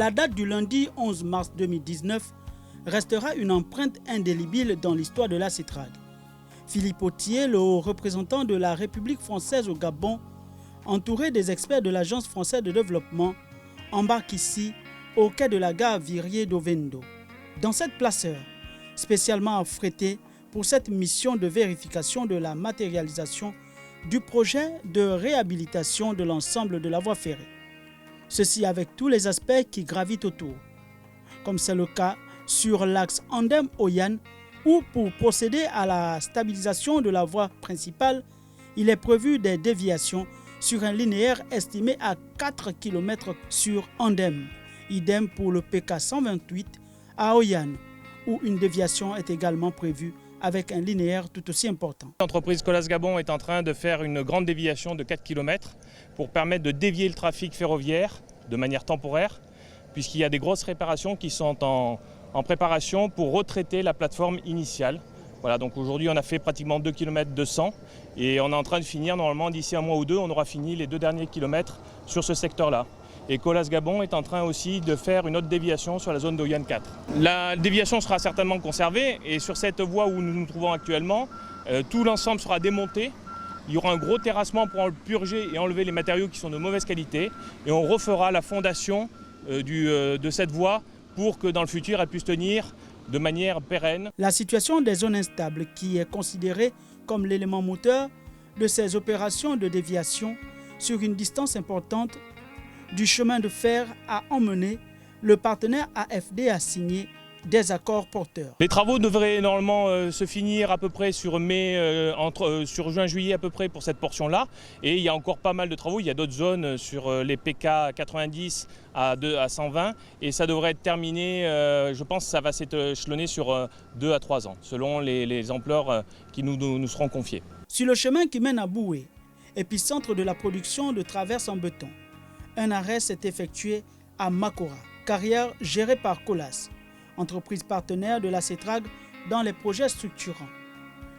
La date du lundi 11 mars 2019 restera une empreinte indélébile dans l'histoire de la CETRAG. Philippe Autier, le haut représentant de la République française au Gabon, entouré des experts de l'Agence française de développement, embarque ici au quai de la gare Virier d'Ovendo. Dans cette placeur, spécialement affrétée pour cette mission de vérification de la matérialisation du projet de réhabilitation de l'ensemble de la voie ferrée. Ceci avec tous les aspects qui gravitent autour, comme c'est le cas sur l'axe Andem-Oyan, où pour procéder à la stabilisation de la voie principale, il est prévu des déviations sur un linéaire estimé à 4 km sur Andem. Idem pour le PK 128 à Oyan, où une déviation est également prévue avec un linéaire tout aussi important. L'entreprise Colas Gabon est en train de faire une grande déviation de 4 km pour permettre de dévier le trafic ferroviaire de manière temporaire, puisqu'il y a des grosses réparations qui sont en préparation pour retraiter la plateforme initiale. Voilà, donc aujourd'hui on a fait pratiquement 2 km 200 et on est en train de finir, normalement d'ici un mois ou deux, on aura fini les 2 derniers kilomètres sur ce secteur-là. Et Colas Gabon est en train aussi de faire une autre déviation sur la zone d'Oyan 4. La déviation sera certainement conservée et sur cette voie où nous nous trouvons actuellement, tout l'ensemble sera démonté. Il y aura un gros terrassement pour purger et enlever les matériaux qui sont de mauvaise qualité et on refera la fondation de cette voie pour que dans le futur elle puisse tenir de manière pérenne. La situation des zones instables, qui est considérée comme l'élément moteur de ces opérations de déviation sur une distance importante du chemin de fer, a emmené le partenaire AFD à signer des accords porteurs. Les travaux devraient normalement se finir à peu près sur sur juin-juillet à peu près pour cette portion-là. Et il y a encore pas mal de travaux. Il y a d'autres zones sur les PK 90 à 120 et ça devrait être terminé, je pense que ça va s'échelonner sur 2 à 3 ans, selon les ampleurs qui nous seront confiées. Sur le chemin qui mène à Boué, épicentre de la production de traverses en béton, un arrêt s'est effectué à Makora, carrière gérée par Colas, entreprise partenaire de la CETRAG dans les projets structurants.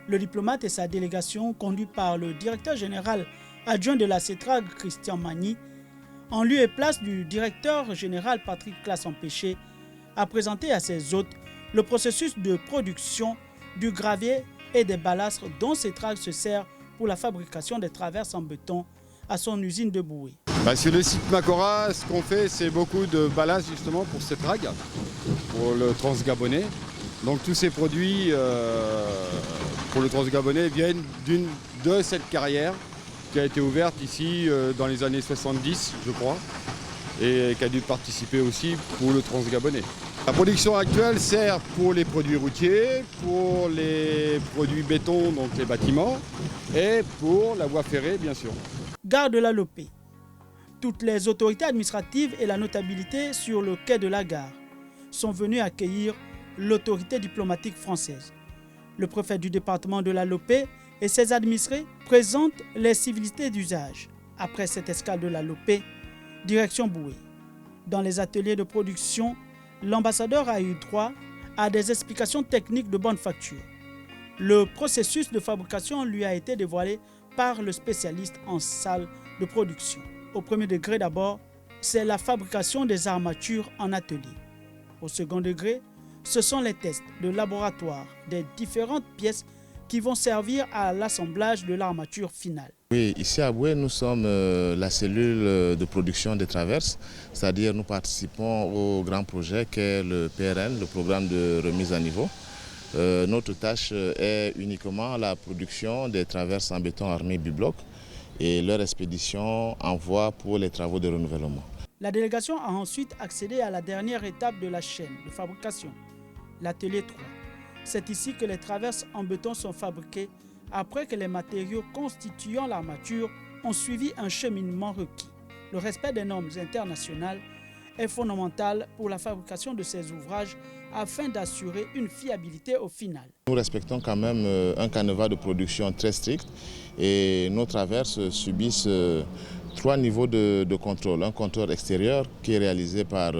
Le diplomate et sa délégation, conduits par le directeur général adjoint de la CETRAG, Christian Magny, en lieu et place du directeur général Patrick Classe-Empêché, a présenté à ses hôtes le processus de production du gravier et des balastres dont CETRAG se sert pour la fabrication des traverses en béton à son usine de Boué. Sur le site Makora, ce qu'on fait, c'est beaucoup de ballast justement pour CETRAG, pour le transgabonais. Donc tous ces produits pour le transgabonais viennent de cette carrière qui a été ouverte ici dans les années 70, je crois, et qui a dû participer aussi pour le transgabonais. La production actuelle sert pour les produits routiers, pour les produits béton, donc les bâtiments, et pour la voie ferrée, bien sûr. Gare de la Lopé. Toutes les autorités administratives et la notabilité sur le quai de la gare sont venues accueillir l'autorité diplomatique française. Le préfet du département de la Lopé et ses administrés présentent les civilités d'usage. Après cette escale de la Lopé, direction Boué. Dans les ateliers de production, l'ambassadeur a eu droit à des explications techniques de bonne facture. Le processus de fabrication lui a été dévoilé par le spécialiste en salle de production. Au premier degré d'abord, c'est la fabrication des armatures en atelier. Au second degré, ce sont les tests de laboratoire des différentes pièces qui vont servir à l'assemblage de l'armature finale. Oui, ici à Boué, nous sommes la cellule de production des traverses, c'est-à-dire nous participons au grand projet qu'est le PRN, le programme de remise à niveau. Notre tâche est uniquement la production des traverses en béton armé bibloc et leur expédition envoi pour les travaux de renouvellement. La délégation a ensuite accédé à la dernière étape de la chaîne de fabrication, l'atelier 3. C'est ici que les traverses en béton sont fabriquées après que les matériaux constituant l'armature ont suivi un cheminement requis. Le respect des normes internationales est fondamental pour la fabrication de ces ouvrages afin d'assurer une fiabilité au final. Nous respectons quand même un canevas de production très strict et nos traverses subissent 3 niveaux de contrôle. Un contrôle extérieur qui est réalisé par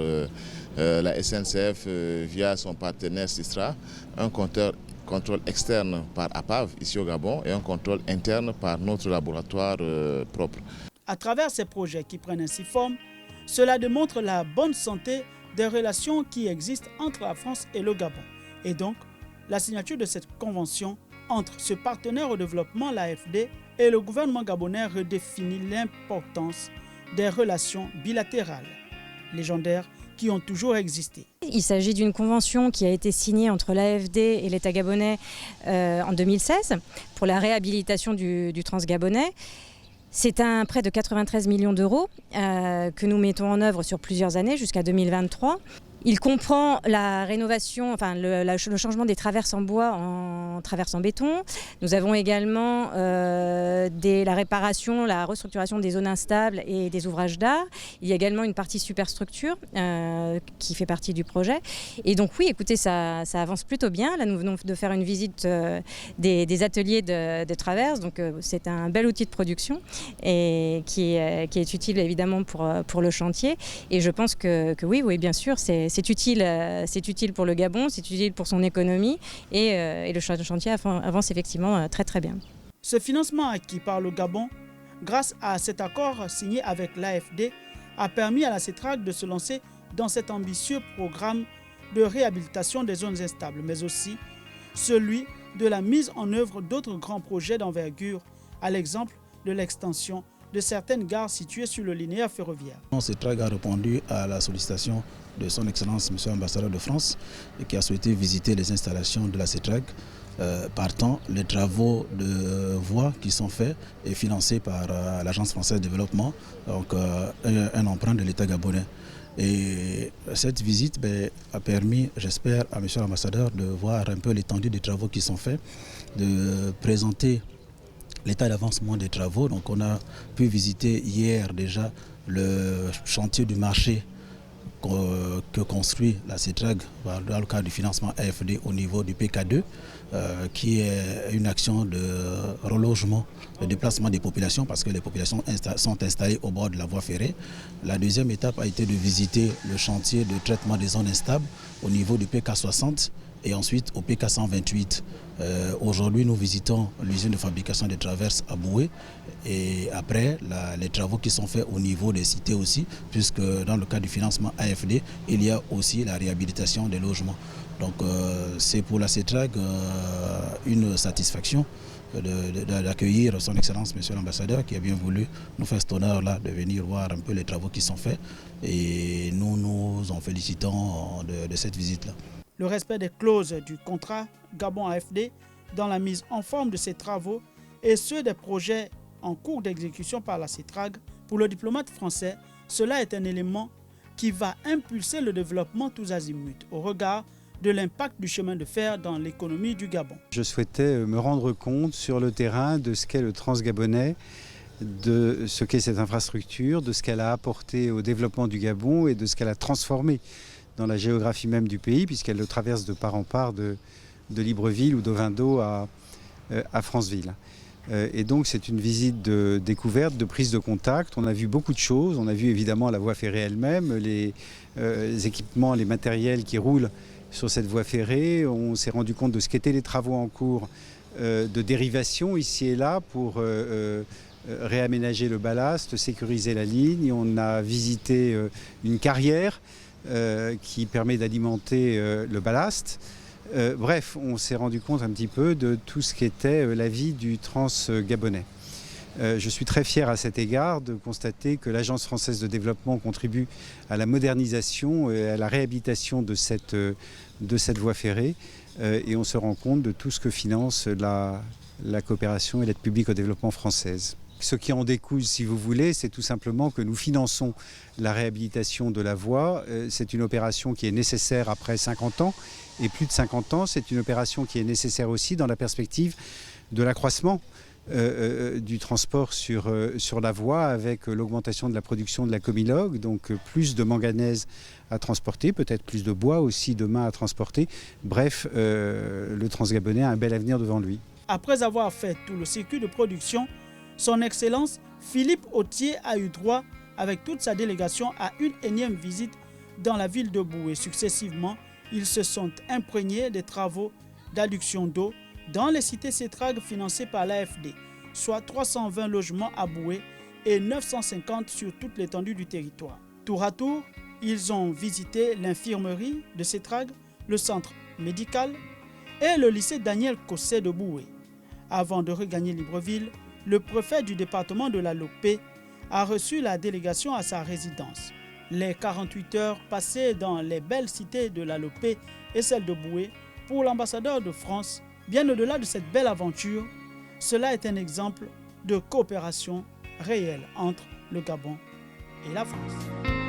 la SNCF via son partenaire Sistra, un contrôle externe par APAV ici au Gabon et un contrôle interne par notre laboratoire propre. À travers ces projets qui prennent ainsi forme, Cela démontre la bonne santé des relations qui existent entre la France et le Gabon. Et donc, la signature de cette convention entre ce partenaire au développement, l'AFD, et le gouvernement gabonais redéfinit l'importance des relations bilatérales, légendaires, qui ont toujours existé. Il s'agit d'une convention qui a été signée entre l'AFD et l'État gabonais en 2016 pour la réhabilitation du transgabonais. C'est un prêt de 93 millions d'euros que nous mettons en œuvre sur plusieurs années jusqu'à 2023. Il comprend la rénovation, enfin le changement des traverses en bois en traverses en béton. Nous avons également la réparation, la restructuration des zones instables et des ouvrages d'art. Il y a également une partie superstructure qui fait partie du projet. Et donc oui, écoutez, ça avance plutôt bien. Là, nous venons de faire une visite des ateliers de traverses. Donc c'est un bel outil de production et qui est utile évidemment pour le chantier. Et je pense que oui, bien sûr, c'est utile pour le Gabon, c'est utile pour son économie et le chantier avance effectivement très très bien. Ce financement acquis par le Gabon, grâce à cet accord signé avec l'AFD, a permis à la CETRAG de se lancer dans cet ambitieux programme de réhabilitation des zones instables, mais aussi celui de la mise en œuvre d'autres grands projets d'envergure, à l'exemple de l'extension de certaines gares situées sur le linéaire ferroviaire. CETRAG a répondu à la sollicitation de son Excellence M. l'ambassadeur de France et qui a souhaité visiter les installations de la CETRAG. Partant, les travaux de voies qui sont faits et financés par l'Agence française de développement, donc un emprunt de l'État gabonais. Et cette visite a permis, j'espère, à M. l'ambassadeur de voir un peu l'étendue des travaux qui sont faits, de présenter l'état d'avancement des travaux. Donc on a pu visiter hier déjà le chantier du marché que construit la CETRAG dans le cadre du financement AFD au niveau du PK2, qui est une action de relogement, de déplacement des populations parce que les populations sont installées au bord de la voie ferrée. La deuxième étape a été de visiter le chantier de traitement des zones instables au niveau du PK60 et ensuite au PK128. Aujourd'hui, nous visitons l'usine de fabrication des traverses à Boué et après, les travaux qui sont faits au niveau des cités aussi, puisque dans le cadre du financement AFD, il y a aussi la réhabilitation des logements. Donc c'est pour la CETRAG une satisfaction d'accueillir son Excellence Monsieur l'ambassadeur qui a bien voulu nous faire cet honneur-là de venir voir un peu les travaux qui sont faits et nous nous en félicitons de cette visite-là. Le respect des clauses du contrat Gabon-AFD dans la mise en forme de ces travaux et ceux des projets en cours d'exécution par la CETRAG, pour le diplomate français, cela est un élément qui va impulser le développement tous azimuts au regard de l'impact du chemin de fer dans l'économie du Gabon. Je souhaitais me rendre compte sur le terrain de ce qu'est le transgabonais, de ce qu'est cette infrastructure, de ce qu'elle a apporté au développement du Gabon et de ce qu'elle a transformé dans la géographie même du pays, puisqu'elle le traverse de part en part de Libreville ou d'Ovendo à Franceville. Et donc c'est une visite de découverte, de prise de contact. On a vu beaucoup de choses. On a vu évidemment la voie ferrée elle-même, les équipements, les matériels qui roulent sur cette voie ferrée. On s'est rendu compte de ce qu'étaient les travaux en cours de dérivation ici et là pour réaménager le ballast, sécuriser la ligne. On a visité une carrière qui permet d'alimenter le ballast. Bref, on s'est rendu compte un petit peu de tout ce qu'était la vie du transgabonais. Je suis très fier à cet égard de constater que l'Agence française de développement contribue à la modernisation et à la réhabilitation de cette voie ferrée. Et on se rend compte de tout ce que finance la coopération et l'aide publique au développement française. Ce qui en découle, si vous voulez, c'est tout simplement que nous finançons la réhabilitation de la voie. C'est une opération qui est nécessaire après 50 ans. Et plus de 50 ans, c'est une opération qui est nécessaire aussi dans la perspective de l'accroissement du transport sur la voie avec l'augmentation de la production de la comilogue, donc plus de manganèse à transporter, peut-être plus de bois aussi demain à transporter. Bref, le transgabonais a un bel avenir devant lui. Après avoir fait tout le circuit de production, Son Excellence Philippe Authier a eu droit, avec toute sa délégation, à une énième visite dans la ville de Boué. Successivement, ils se sont imprégnés des travaux d'adduction d'eau dans les cités CETRAG financées par l'AFD, soit 320 logements à Boué et 950 sur toute l'étendue du territoire. Tour à tour, ils ont visité l'infirmerie de Setrag, le centre médical et le lycée Daniel Cosset de Boué. Avant de regagner Libreville, le préfet du département de la Lopé a reçu la délégation à sa résidence. Les 48 heures passées dans les belles cités de la Lopé et celle de Boué pour l'ambassadeur de France, bien au-delà de cette belle aventure, cela est un exemple de coopération réelle entre le Gabon et la France.